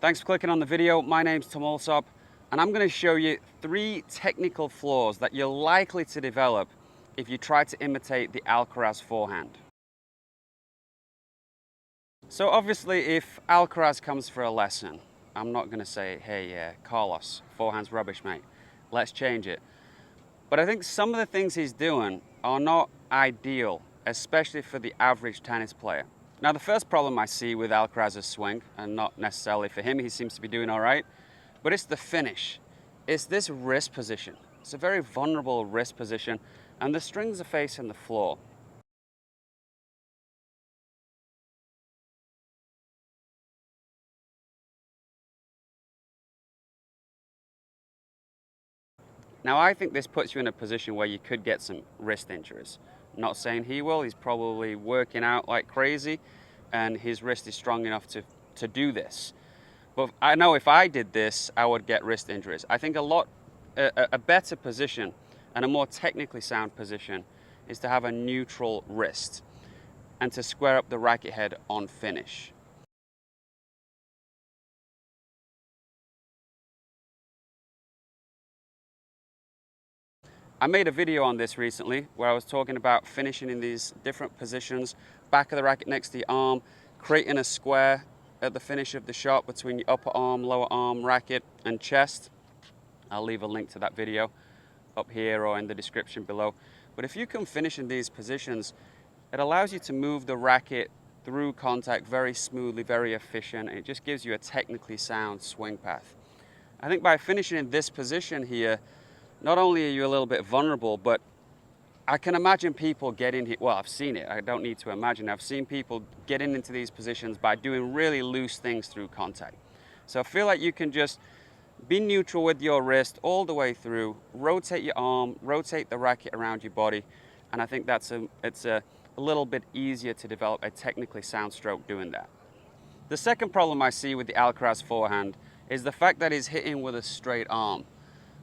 Thanks for clicking on the video. My name's Tom Alsop, and I'm going to show you 3 technical flaws that you're likely to develop if you try to imitate the Alcaraz forehand. So obviously, if Alcaraz comes for a lesson, I'm not going to say, hey, Carlos, forehand's rubbish, mate. Let's change it. But I think some of the things he's doing are not ideal, especially for the average tennis player. Now, the first problem I see with Alcaraz's swing, and not necessarily for him, he seems to be doing all right, but it's the finish. It's this wrist position. It's a very vulnerable wrist position, and the strings are facing the floor. Now, I think this puts you in a position where you could get some wrist injuries. I'm not saying he will. He's probably working out like crazy, and his wrist is strong enough to do this. But I know if I did this, I would get wrist injuries. I think a better position and a more technically sound position is to have a neutral wrist and to square up the racket head on finish. I made a video on this recently where I was talking about finishing in these different positions, back of the racket next to the arm, creating a square at the finish of the shot between your upper arm, lower arm, racket, and chest. I'll leave a link to that video up here or in the description below. But if you can finish in these positions, it allows you to move the racket through contact very smoothly, very efficient, and it just gives you a technically sound swing path. I think by finishing in this position here, not only are you a little bit vulnerable, but I can imagine people getting here. Well, I've seen it. I don't need to imagine. I've seen people getting into these positions by doing really loose things through contact. So I feel like you can just be neutral with your wrist all the way through, rotate your arm, rotate the racket around your body, and I think it's a little bit easier to develop a technically sound stroke doing that. The second problem I see with the Alcaraz forehand is the fact that he's hitting with a straight arm.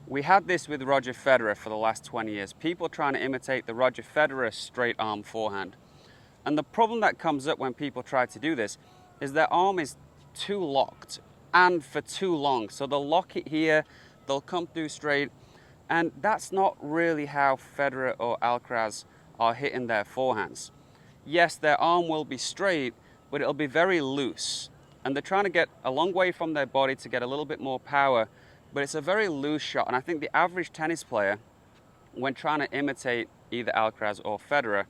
We had this with Roger Federer for the last 20 years. People trying to imitate the Roger Federer straight arm forehand. And the problem that comes up when people try to do this is their arm is too locked and for too long. So they'll lock it here, they'll come through straight, and that's not really how Federer or Alcaraz are hitting their forehands. Yes, their arm will be straight, but it'll be very loose. And they're trying to get a long way from their body to get a little bit more power, but it's a very loose shot, and I think the average tennis player, when trying to imitate either Alcaraz or Federer,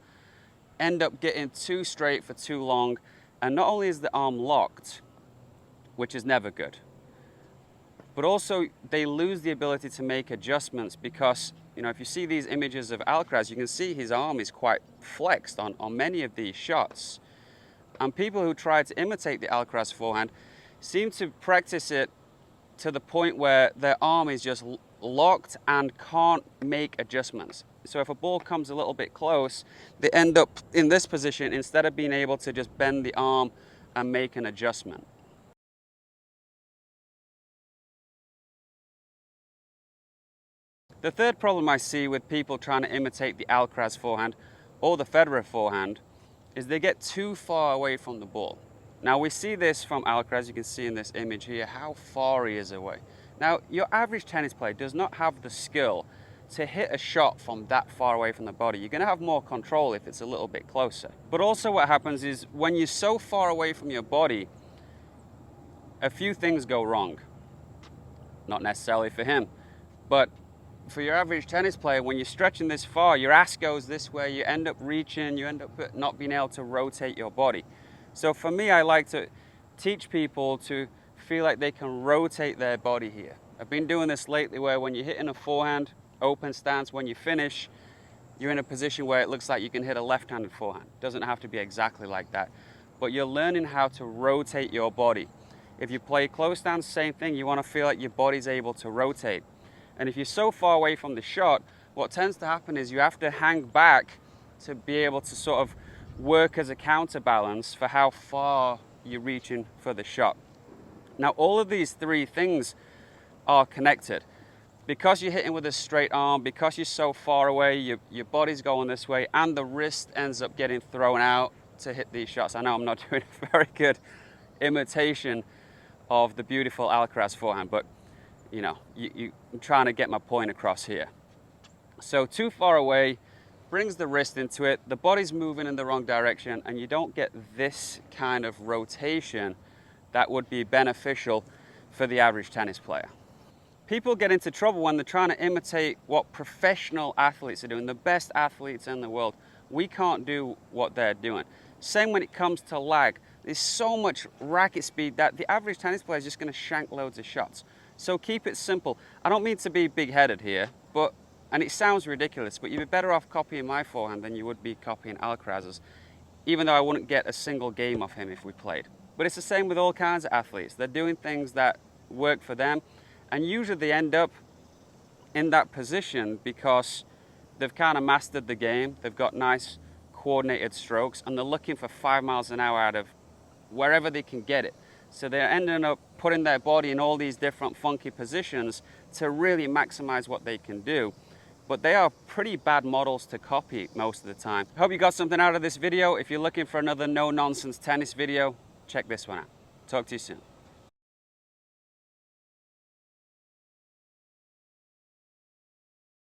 end up getting too straight for too long, and not only is the arm locked, which is never good, but also they lose the ability to make adjustments because, if you see these images of Alcaraz, you can see his arm is quite flexed on many of these shots. And people who try to imitate the Alcaraz forehand seem to practice it to the point where their arm is just locked and can't make adjustments. So if a ball comes a little bit close, they end up in this position instead of being able to just bend the arm and make an adjustment. The third problem I see with people trying to imitate the Alcaraz forehand or the Federer forehand is they get too far away from the ball. Now we see this from Alcaraz, you can see in this image here how far he is away. Now your average tennis player does not have the skill to hit a shot from that far away from the body. You're going to have more control if it's a little bit closer. But also what happens is when you're so far away from your body, a few things go wrong. Not necessarily for him, but for your average tennis player, when you're stretching this far, your ass goes this way, you end up reaching, you end up not being able to rotate your body. So for me, I like to teach people to feel like they can rotate their body here. I've been doing this lately where when you're hitting a forehand, open stance, when you finish, you're in a position where it looks like you can hit a left-handed forehand. It doesn't have to be exactly like that, but you're learning how to rotate your body. If you play close stance, same thing, you want to feel like your body's able to rotate. And if you're so far away from the shot, what tends to happen is you have to hang back to be able to sort of work as a counterbalance for how far you're reaching for the shot. Now, all of these 3 things are connected. Because you're hitting with a straight arm, because you're so far away, your body's going this way, and the wrist ends up getting thrown out to hit these shots. I know I'm not doing a very good imitation of the beautiful Alcaraz forehand, but you know, I'm trying to get my point across here. So too far away brings the wrist into it, the body's moving in the wrong direction, and you don't get this kind of rotation that would be beneficial for the average tennis player. People get into trouble when they're trying to imitate what professional athletes are doing, the best athletes in the world. We can't do what they're doing. Same when it comes to lag. There's so much racket speed that the average tennis player is just going to shank loads of shots. So keep it simple. I don't mean to be big-headed here, and it sounds ridiculous, but you'd be better off copying my forehand than you would be copying Alcaraz's, even though I wouldn't get a single game off him if we played. But it's the same with all kinds of athletes. They're doing things that work for them, and usually they end up in that position because they've kind of mastered the game, they've got nice coordinated strokes, and they're looking for 5 miles an hour out of wherever they can get it. So they're ending up putting their body in all these different funky positions to really maximize what they can do. But they are pretty bad models to copy most of the time. Hope you got something out of this video. If you're looking for another no-nonsense tennis video, check this one out. Talk to you soon.